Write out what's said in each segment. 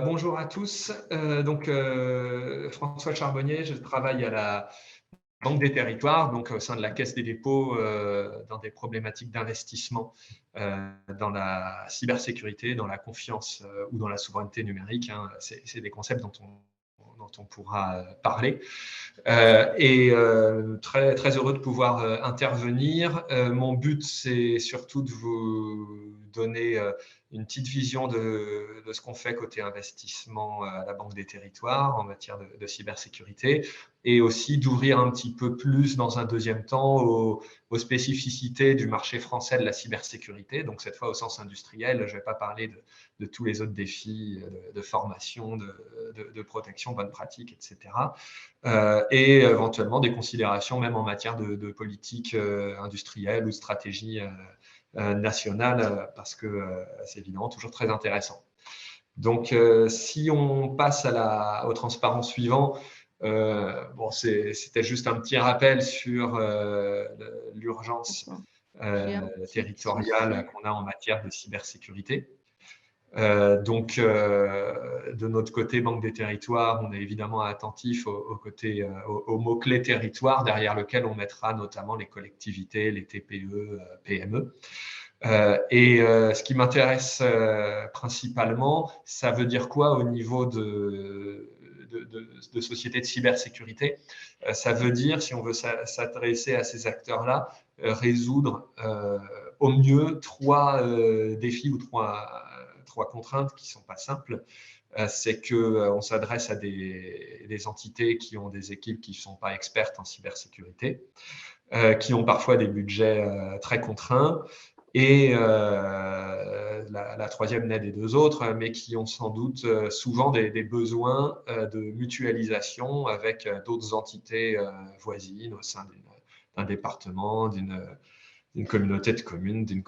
Bonjour à tous. François Charbonnier, je travaille à la Banque des Territoires, donc au sein de la Caisse des dépôts, dans des problématiques d'investissement dans la cybersécurité, dans la confiance ou dans la souveraineté numérique, hein. C'est des concepts dont on pourra parler. Très, très heureux de pouvoir intervenir. Mon but, c'est surtout de vous donner une petite vision de ce qu'on fait côté investissement à la Banque des Territoires en matière de cybersécurité, et aussi d'ouvrir un petit peu plus dans un deuxième temps aux spécificités du marché français de la cybersécurité. Donc cette fois au sens industriel, je ne vais pas parler de tous les autres défis de formation, de protection, bonne pratique, etc. Et éventuellement des considérations même en matière de politique industrielle ou de stratégie nationale, parce que c'est évidemment toujours très intéressant. Donc, si on passe au transparent suivant, c'était juste un petit rappel sur l'urgence J'ai un petit souci. territoriale qu'on a en matière de cybersécurité. De notre côté, Banque des Territoires, on est évidemment attentif au mot-clé territoire, derrière lequel on mettra notamment les collectivités, les TPE, PME. Ce qui m'intéresse principalement, ça veut dire quoi au niveau de sociétés de cybersécurité? Ça veut dire, si on veut s'adresser à ces acteurs-là, résoudre au mieux trois défis ou trois contraintes qui ne sont pas simples. C'est qu'on s'adresse à des entités qui ont des équipes qui ne sont pas expertes en cybersécurité, qui ont parfois des budgets très contraints, et la troisième n'est des deux autres, mais qui ont sans doute souvent des besoins de mutualisation avec d'autres entités voisines au sein d'un département, d'une communauté de communes, d'une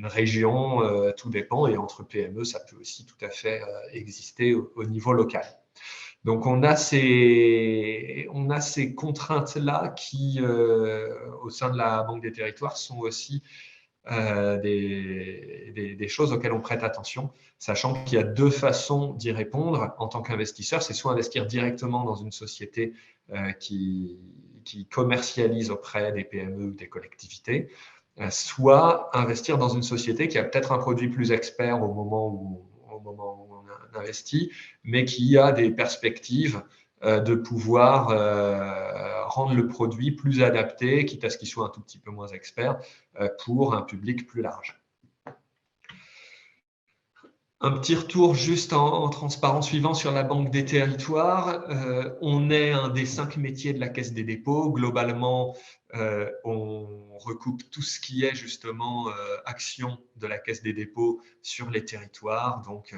région, tout dépend. Et entre PME, ça peut aussi tout à fait exister au niveau local. Donc, on a ces contraintes-là qui, au sein de la Banque des Territoires, sont aussi des choses auxquelles on prête attention, sachant qu'il y a deux façons d'y répondre en tant qu'investisseur. C'est soit investir directement dans une société qui commercialise auprès des PME ou des collectivités, soit investir dans une société qui a peut-être un produit plus expert au moment où on investit, mais qui a des perspectives de pouvoir rendre le produit plus adapté, quitte à ce qu'il soit un tout petit peu moins expert, pour un public plus large. Un petit retour juste en transparent suivant sur la Banque des Territoires. On est un des 5 métiers de la Caisse des dépôts. Globalement, on recoupe tout ce qui est justement action de la Caisse des dépôts sur les territoires. Donc,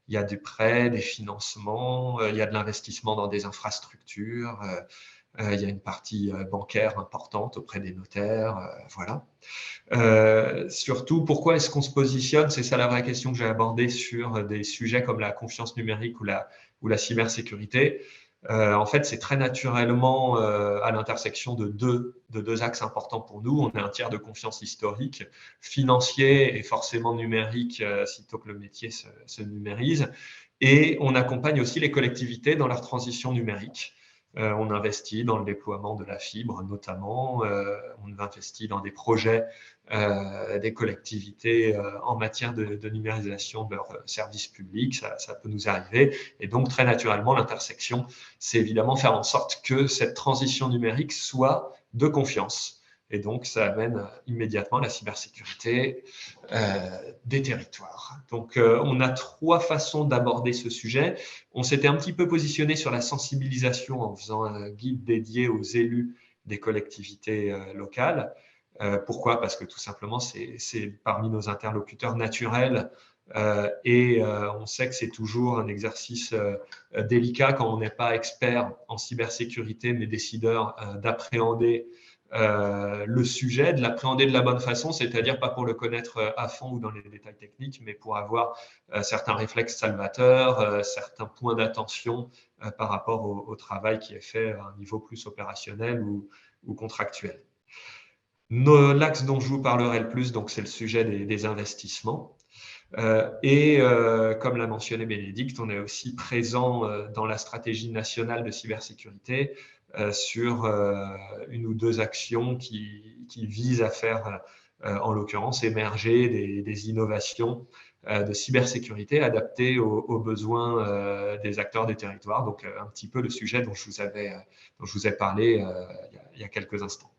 il y a du prêt, des financements, il y a de l'investissement dans des infrastructures, il y a une partie bancaire importante auprès des notaires, voilà. Surtout, pourquoi est-ce qu'on se positionne? C'est ça la vraie question que j'ai abordée sur des sujets comme la confiance numérique ou la cybersécurité. En fait, c'est très naturellement à l'intersection de deux axes importants pour nous. On a un tiers de confiance historique, financier et forcément numérique, sitôt que le métier se numérise. Et on accompagne aussi les collectivités dans leur transition numérique. On investit dans le déploiement de la fibre notamment, on investit dans des projets des collectivités en matière de numérisation de leurs services publics, ça peut nous arriver. Et donc, très naturellement, l'intersection, c'est évidemment faire en sorte que cette transition numérique soit de confiance. Et donc, ça amène immédiatement la cybersécurité des territoires. Donc, on a trois façons d'aborder ce sujet. On s'était un petit peu positionné sur la sensibilisation en faisant un guide dédié aux élus des collectivités locales. Pourquoi? Parce que tout simplement, c'est parmi nos interlocuteurs naturels on sait que c'est toujours un exercice délicat quand on n'est pas expert en cybersécurité, mais décideur d'appréhender le sujet, de l'appréhender de la bonne façon, c'est-à-dire pas pour le connaître à fond ou dans les détails techniques, mais pour avoir certains réflexes salvateurs, certains points d'attention par rapport au travail qui est fait à un niveau plus opérationnel ou contractuel. L'axe dont je vous parlerai le plus, donc, c'est le sujet des investissements. Comme l'a mentionné Bénédicte, on est aussi présent dans la stratégie nationale de cybersécurité sur une ou deux actions qui visent à faire, en l'occurrence, émerger des innovations de cybersécurité adaptées aux besoins des acteurs des territoires. Donc, un petit peu le sujet dont je vous ai parlé il y a quelques instants.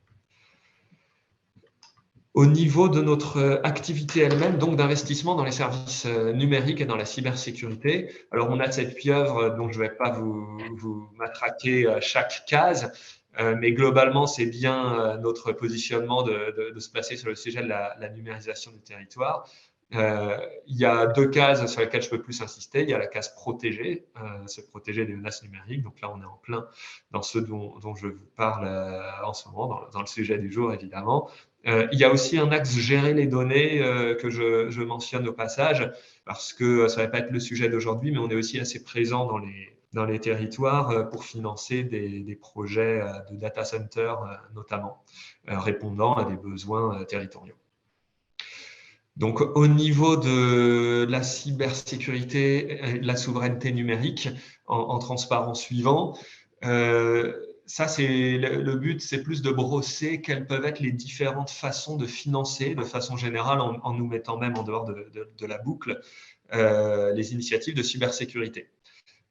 Au niveau de notre activité elle-même, donc d'investissement dans les services numériques et dans la cybersécurité, alors on a cette pieuvre dont je ne vais pas vous matraquer chaque case, mais globalement, c'est bien notre positionnement de se placer sur le sujet de la numérisation du territoire. Il y a deux cases sur lesquelles je peux plus insister. Il y a la case protégée, se protéger des menaces numériques. Donc là, on est en plein dans ce dont je vous parle en ce moment, dans le sujet du jour, évidemment. Il y a aussi un axe gérer les données que je mentionne au passage, parce que ça ne va pas être le sujet d'aujourd'hui, mais on est aussi assez présent dans les territoires pour financer des projets de data center notamment, répondant à des besoins territoriaux. Donc, au niveau de la cybersécurité et de la souveraineté numérique, en transparence suivant, ça, c'est le but, c'est plus de brosser quelles peuvent être les différentes façons de financer, de façon générale, en nous mettant même en dehors de la boucle, les initiatives de cybersécurité.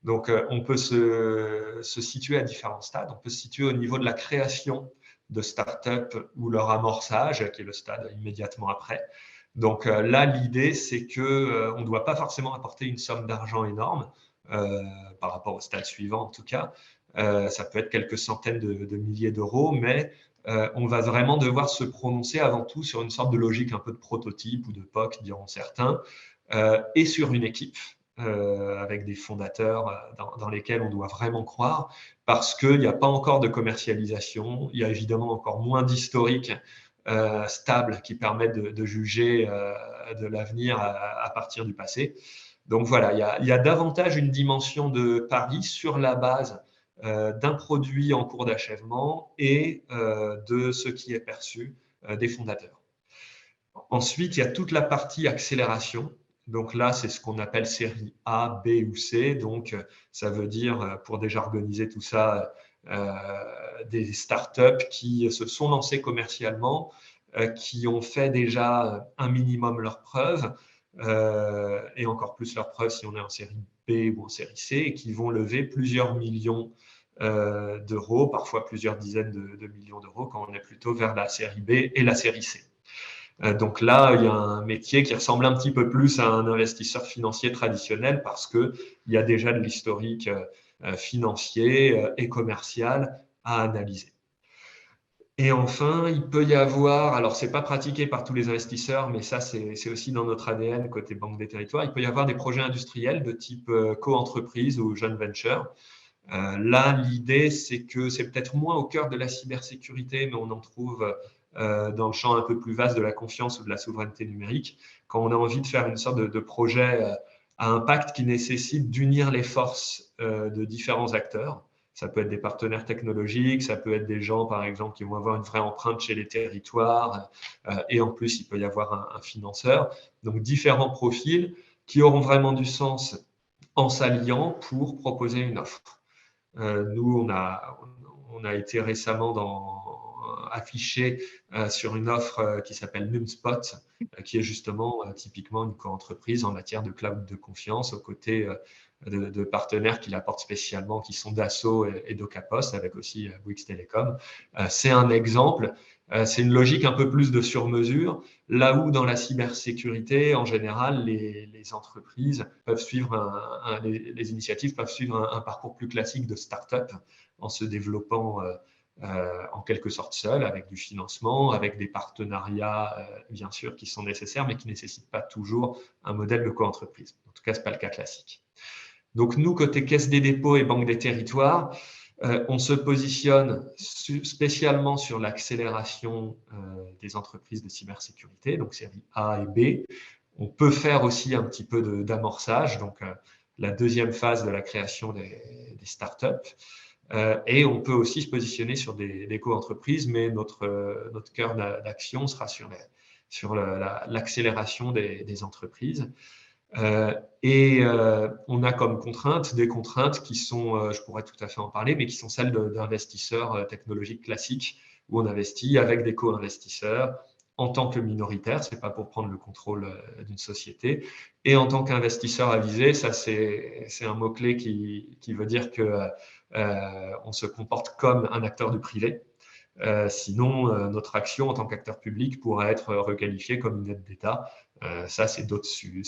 Donc, on peut se situer à différents stades. On peut se situer au niveau de la création de startups ou leur amorçage, qui est le stade immédiatement après. Donc là, l'idée, c'est qu'on ne doit pas forcément apporter une somme d'argent énorme, par rapport au stade suivant en tout cas. Ça peut être quelques centaines de milliers d'euros, mais on va vraiment devoir se prononcer avant tout sur une sorte de logique un peu de prototype ou de POC, diront certains, et sur une équipe avec des fondateurs dans lesquels on doit vraiment croire, parce qu'il n'y a pas encore de commercialisation, il y a évidemment encore moins d'historique stable qui permettent de juger de l'avenir à partir du passé. Donc voilà, il y a davantage une dimension de pari sur la base d'un produit en cours d'achèvement et de ce qui est perçu des fondateurs. Ensuite, il y a toute la partie accélération. Donc là, c'est ce qu'on appelle série A, B ou C. Donc, ça veut dire, pour déjargoniser tout ça, des startups qui se sont lancées commercialement, qui ont fait déjà un minimum leurs preuves, et encore plus leurs preuves si on est en série B ou en série C, et qui vont lever plusieurs millions d'euros, parfois plusieurs dizaines de millions d'euros, quand on est plutôt vers la série B et la série C. Donc là, il y a un métier qui ressemble un petit peu plus à un investisseur financier traditionnel parce qu'il y a déjà de l'historique financier et commercial à analyser. Et enfin, il peut y avoir, alors c'est pas pratiqué par tous les investisseurs, mais ça c'est aussi dans notre ADN côté Banque des Territoires, il peut y avoir des projets industriels de type co-entreprise ou joint venture. Là, l'idée, c'est que c'est peut-être moins au cœur de la cybersécurité, mais on en trouve dans le champ un peu plus vaste de la confiance ou de la souveraineté numérique, quand on a envie de faire une sorte de projet à impact qui nécessite d'unir les forces de différents acteurs. Ça peut être des partenaires technologiques, ça peut être des gens, par exemple, qui vont avoir une vraie empreinte chez les territoires, et en plus, il peut y avoir un financeur. Donc, différents profils qui auront vraiment du sens en s'alliant pour proposer une offre. Nous, on a été récemment affiché sur une offre qui s'appelle NumSpot, qui est justement typiquement une co-entreprise en matière de cloud de confiance aux côtés de partenaires qui l'apportent spécialement, qui sont Dassault et DocaPost, avec aussi Bouygues Telecom. C'est un exemple. C'est une logique un peu plus de sur-mesure, là où dans la cybersécurité, en général, les entreprises peuvent suivre les initiatives peuvent suivre un parcours plus classique de start-up en se développant en quelque sorte seul, avec du financement, avec des partenariats, bien sûr, qui sont nécessaires, mais qui ne nécessitent pas toujours un modèle de co-entreprise. En tout cas, ce n'est pas le cas classique. Donc, nous, côté Caisse des dépôts et Banque des territoires, on se positionne spécialement sur l'accélération des entreprises de cybersécurité, donc série A et B. On peut faire aussi un petit peu d'amorçage, donc la deuxième phase de la création des startups. Et on peut aussi se positionner sur des co-entreprises, mais notre cœur d'action sera sur sur l'accélération des entreprises. On a comme contraintes des contraintes qui sont, je pourrais tout à fait en parler, mais qui sont celles d'investisseurs technologiques classiques, où on investit avec des co-investisseurs en tant que minoritaire, ce n'est pas pour prendre le contrôle d'une société, et en tant qu'investisseur avisé, ça c'est un mot-clé qui veut dire qu'on se comporte comme un acteur du privé. Sinon, notre action en tant qu'acteur public pourrait être requalifiée comme une aide d'État. Ça, c'est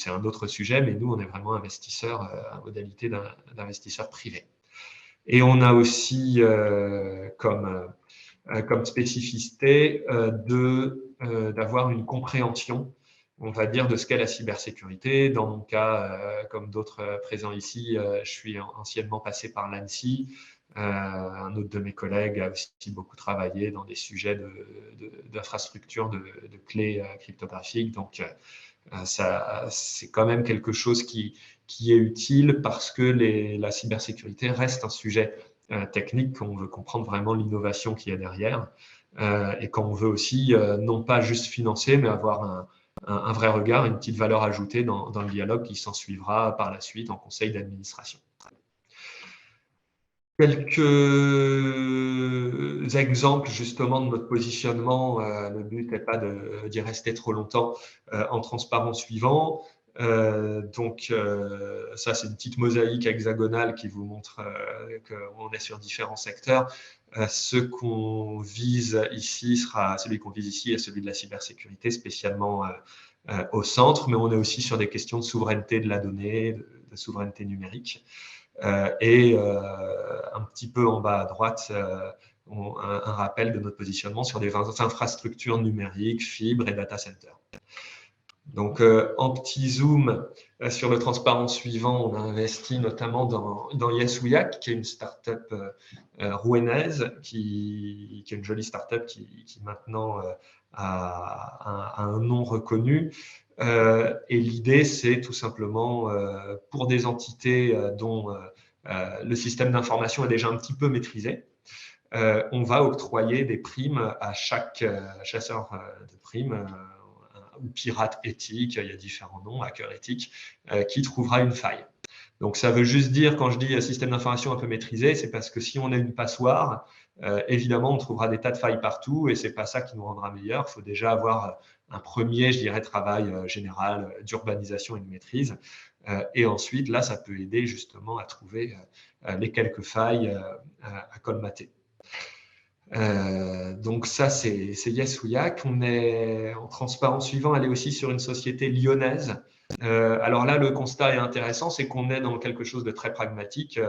un autre sujet, mais nous, on est vraiment investisseurs à modalité d'investisseurs privés. Et on a aussi comme spécificité d'avoir une compréhension, on va dire, de ce qu'est la cybersécurité. Dans mon cas, comme d'autres présents ici, je suis anciennement passé par l'ANSSI. Un autre de mes collègues a aussi beaucoup travaillé dans des sujets d'infrastructure de clés cryptographiques. Donc, c'est quand même quelque chose qui est utile parce que la cybersécurité reste un sujet technique quand on veut comprendre vraiment l'innovation qui est derrière et quand on veut aussi non pas juste financer, mais avoir un vrai regard, une petite valeur ajoutée dans le dialogue qui s'en suivra par la suite en conseil d'administration. Quelques exemples justement de notre positionnement. Le but n'est pas d'y rester trop longtemps en transparent suivant. Ça, c'est une petite mosaïque hexagonale qui vous montre qu'on est sur différents secteurs. Ce qu'on vise ici sera celui qu'on vise ici et celui de la cybersécurité, spécialement au centre, mais on est aussi sur des questions de souveraineté de la donnée, de souveraineté numérique. Un petit peu en bas à droite, un rappel de notre positionnement sur des infrastructures numériques, fibres et data centers. Donc, en petit zoom sur le transparent suivant, on a investi notamment dans Yesouiac, qui est une start-up rouennaise, qui est une jolie start-up qui maintenant a un nom reconnu. Et l'idée, c'est tout simplement pour des entités dont le système d'information est déjà un petit peu maîtrisé, on va octroyer des primes à chaque chasseur de primes ou pirate éthique, il y a différents noms, hacker éthique, qui trouvera une faille. Donc, ça veut juste dire, quand je dis système d'information un peu maîtrisé, c'est parce que si on a une passoire, évidemment, on trouvera des tas de failles partout et ce n'est pas ça qui nous rendra meilleur. Il faut déjà avoir un premier, je dirais, travail général d'urbanisation et de maîtrise. Et ensuite, là, ça peut aider justement à trouver les quelques failles à colmater. Donc ça, c'est Yesouiac. On est en transparent suivant, elle est aussi sur une société lyonnaise. Alors là, le constat est intéressant, c'est qu'on est dans quelque chose de très pragmatique.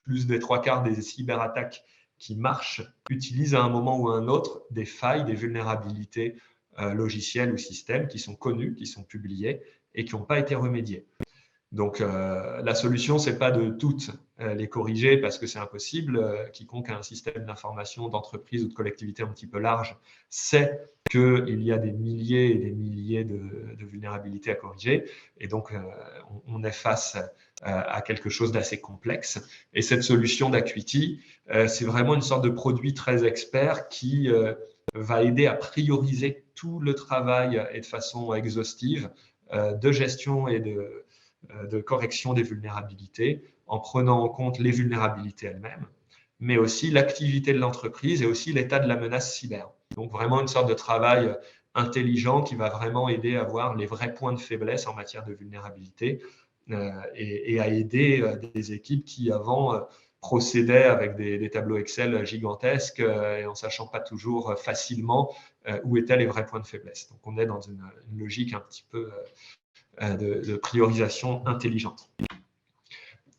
Plus des 3/4 des cyberattaques qui marchent utilisent à un moment ou à un autre des failles, des vulnérabilités logicielles ou systèmes qui sont connues, qui sont publiées et qui n'ont pas été remédiées. Donc, la solution, ce n'est pas de toutes les corriger parce que c'est impossible. Quiconque a un système d'information d'entreprise ou de collectivité un petit peu large sait qu'il y a des milliers et des milliers de vulnérabilités à corriger. Et donc, on est face à quelque chose d'assez complexe. Et cette solution d'Acuity, c'est vraiment une sorte de produit très expert qui va aider à prioriser tout le travail et de façon exhaustive de gestion et de correction des vulnérabilités en prenant en compte les vulnérabilités elles-mêmes, mais aussi l'activité de l'entreprise et aussi l'état de la menace cyber. Donc vraiment une sorte de travail intelligent qui va vraiment aider à voir les vrais points de faiblesse en matière de vulnérabilité et à aider des équipes qui avant procédaient avec des tableaux Excel gigantesques et en sachant pas toujours facilement où étaient les vrais points de faiblesse. Donc on est dans une logique un petit peu de priorisation intelligente.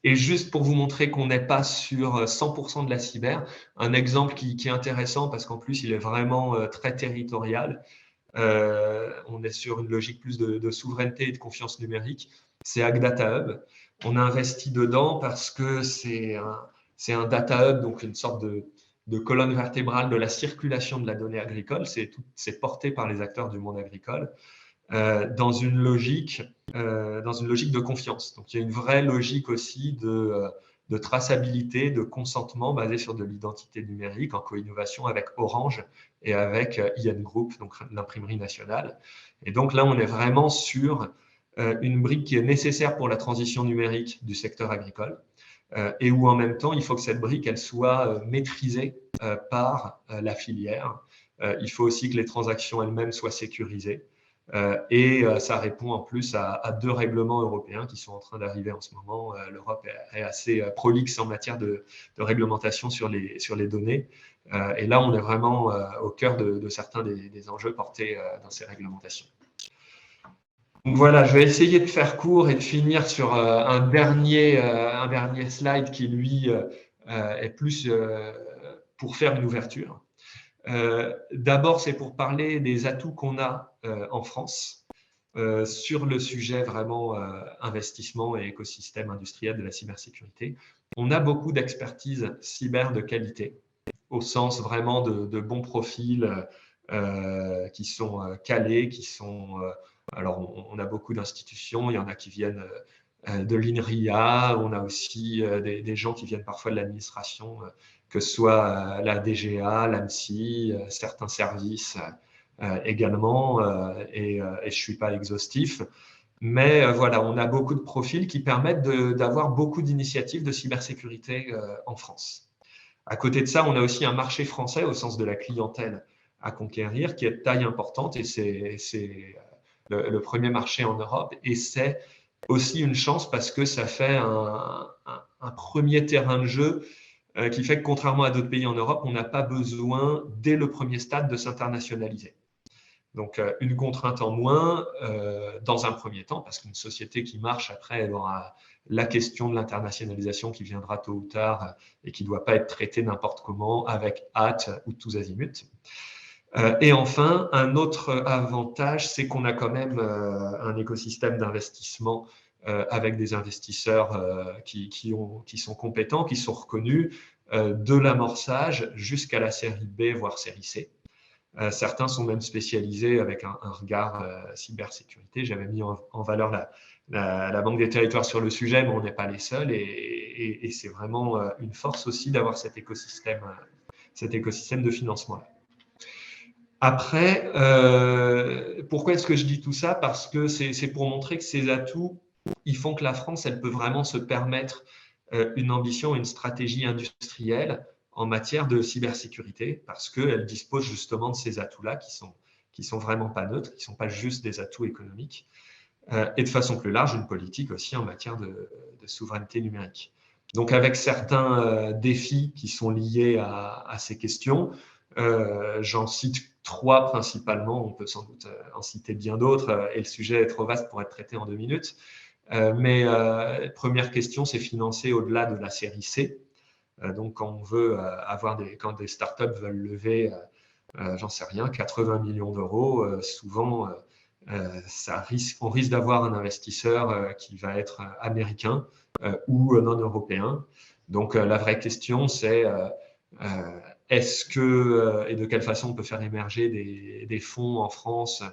Et juste pour vous montrer qu'on n'est pas sur 100% de la cyber, un exemple qui est intéressant parce qu'en plus, il est vraiment très territorial. On est sur une logique plus de souveraineté et de confiance numérique. C'est Ag Data Hub. On a investi dedans parce que c'est un data hub, donc une sorte de colonne vertébrale de la circulation de la donnée agricole. C'est porté par les acteurs du monde agricole. Dans une logique de confiance. Donc, il y a une vraie logique aussi de traçabilité, de consentement basé sur de l'identité numérique en co-innovation avec Orange et avec IN Group, donc l'imprimerie nationale. Et donc là, on est vraiment sur une brique qui est nécessaire pour la transition numérique du secteur agricole et où en même temps, il faut que cette brique, elle soit maîtrisée par la filière. Il faut aussi que les transactions elles-mêmes soient sécurisées. Et ça répond en plus à 2 règlements européens qui sont en train d'arriver en ce moment. L'Europe est assez prolixe en matière de réglementation sur les données. Et là, on est vraiment au cœur de certains des enjeux portés dans ces réglementations. Donc voilà, je vais essayer de faire court et de finir sur un dernier slide qui, lui, est plus pour faire une ouverture. D'abord, c'est pour parler des atouts qu'on a en France sur le sujet vraiment investissement et écosystème industriel de la cybersécurité. On a beaucoup d'expertise cyber de qualité, au sens vraiment de bons profils qui sont calés, qui sont… alors, on a beaucoup d'institutions, il y en a qui viennent de l'INRIA, on a aussi des gens qui viennent parfois de l'administration, que ce soit la DGA, l'ANSSI, certains services également, et je ne suis pas exhaustif. Mais voilà, on a beaucoup de profils qui permettent d'avoir beaucoup d'initiatives de cybersécurité en France. À côté de ça, on a aussi un marché français au sens de la clientèle à conquérir qui est de taille importante et c'est le premier marché en Europe. Et c'est aussi une chance parce que ça fait un premier terrain de jeu qui fait que contrairement à d'autres pays en Europe, on n'a pas besoin dès le premier stade de s'internationaliser. Donc, une contrainte en moins dans un premier temps, parce qu'une société qui marche après, elle aura la question de l'internationalisation qui viendra tôt ou tard et qui ne doit pas être traitée n'importe comment, avec hâte ou tous azimuts. Et enfin, un autre avantage, c'est qu'on a quand même un écosystème d'investissement avec des investisseurs qui sont compétents, qui sont reconnus, de l'amorçage jusqu'à la série B, voire série C. Certains sont même spécialisés avec un regard cybersécurité. J'avais mis en valeur la Banque des Territoires sur le sujet, mais on n'est pas les seuls et c'est vraiment une force aussi d'avoir cet écosystème de financement-là. Après, pourquoi est-ce que je dis tout ça? Parce que c'est pour montrer que ces atouts, ils font que la France, elle peut vraiment se permettre une ambition, une stratégie industrielle en matière de cybersécurité parce qu'elle dispose justement de ces atouts-là qui sont vraiment pas neutres, qui ne sont pas juste des atouts économiques, et de façon plus large, une politique aussi en matière de souveraineté numérique. Donc, avec certains défis qui sont liés à ces questions, j'en cite 3 principalement, on peut sans doute en citer bien d'autres, et le sujet est trop vaste pour être traité en 2 minutes. Mais première question, c'est financer au-delà de la série C. Donc, quand on veut quand des startups veulent lever, j'en sais rien, 80 millions d'euros, souvent, on risque d'avoir un investisseur qui va être américain ou non européen. Donc, la vraie question, c'est est-ce que et de quelle façon on peut faire émerger des fonds en France,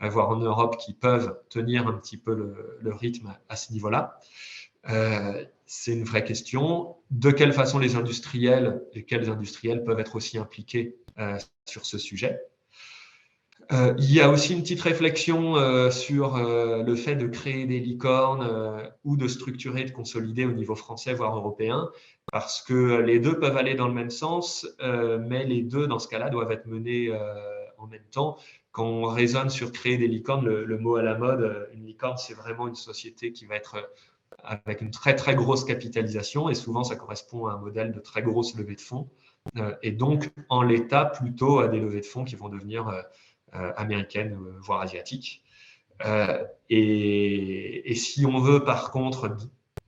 voire en Europe, qui peuvent tenir un petit peu le rythme à ce niveau-là? C'est une vraie question. De quelle façon les industriels et quels industriels peuvent être aussi impliqués sur ce sujet? Il y a aussi une petite réflexion sur le fait de créer des licornes ou de structurer, de consolider au niveau français, voire européen, parce que les deux peuvent aller dans le même sens, mais les deux, dans ce cas-là, doivent être menés en même temps. Quand on raisonne sur créer des licornes, le mot à la mode, une licorne, c'est vraiment une société qui va être avec une très, très grosse capitalisation, et souvent, ça correspond à un modèle de très grosse levée de fonds, et donc, en l'état, plutôt à des levées de fonds qui vont devenir américaines, voire asiatiques. Et si on veut, par contre,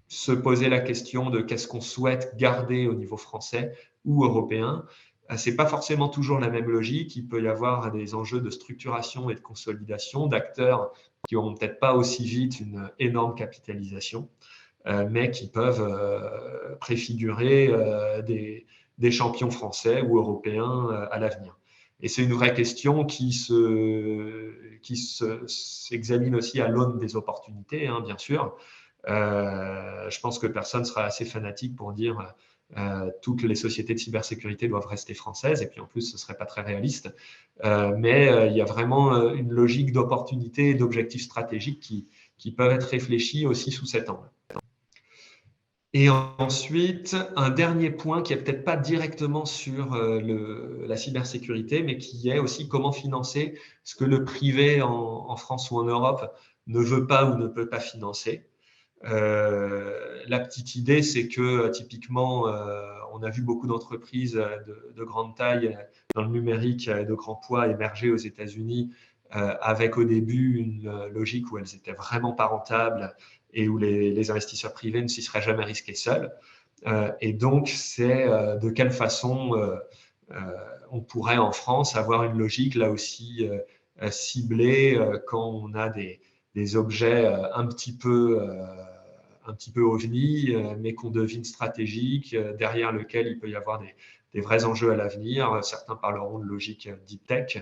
se poser la question de qu'est-ce qu'on souhaite garder au niveau français ou européen, ce n'est pas forcément toujours la même logique. Il peut y avoir des enjeux de structuration et de consolidation d'acteurs qui n'auront peut-être pas aussi vite une énorme capitalisation, mais qui peuvent préfigurer des champions français ou européens à l'avenir. Et c'est une vraie question qui s'examine aussi à l'aune des opportunités, hein, bien sûr. Je pense que personne sera assez fanatique pour dire toutes les sociétés de cybersécurité doivent rester françaises, et puis en plus, ce ne serait pas très réaliste. Mais il y a vraiment une logique d'opportunité et d'objectifs stratégiques qui peuvent être réfléchis aussi sous cet angle. Et ensuite, un dernier point qui n'est peut-être pas directement sur la cybersécurité, mais qui est aussi comment financer ce que le privé en France ou en Europe ne veut pas ou ne peut pas financer. La petite idée, c'est que typiquement, on a vu beaucoup d'entreprises de grande taille dans le numérique de grand poids émerger aux États-Unis avec au début une logique où elles n'étaient vraiment pas rentables et où les investisseurs privés ne s'y seraient jamais risqués seuls. Et donc, c'est de quelle façon on pourrait en France avoir une logique là aussi ciblée quand on a des objets un petit peu ovni, mais qu'on devine stratégique, derrière lequel il peut y avoir des vrais enjeux à l'avenir. Certains parleront de logique deep tech.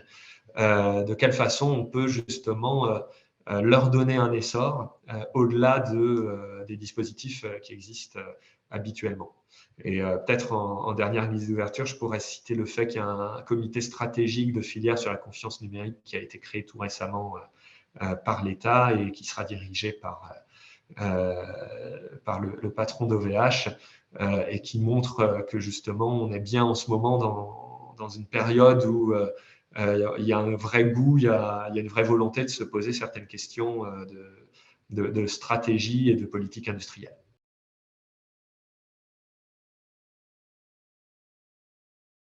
De quelle façon on peut justement leur donner un essor au-delà des dispositifs qui existent habituellement. Et peut-être en dernière mise d'ouverture, je pourrais citer le fait qu'il y a un comité stratégique de filière sur la confiance numérique qui a été créé tout récemment par l'État et qui sera dirigé par le patron d'OVH et qui montre que justement on est bien en ce moment dans une période où il y a un vrai goût, il y a une vraie volonté de se poser certaines questions de stratégie et de politique industrielle.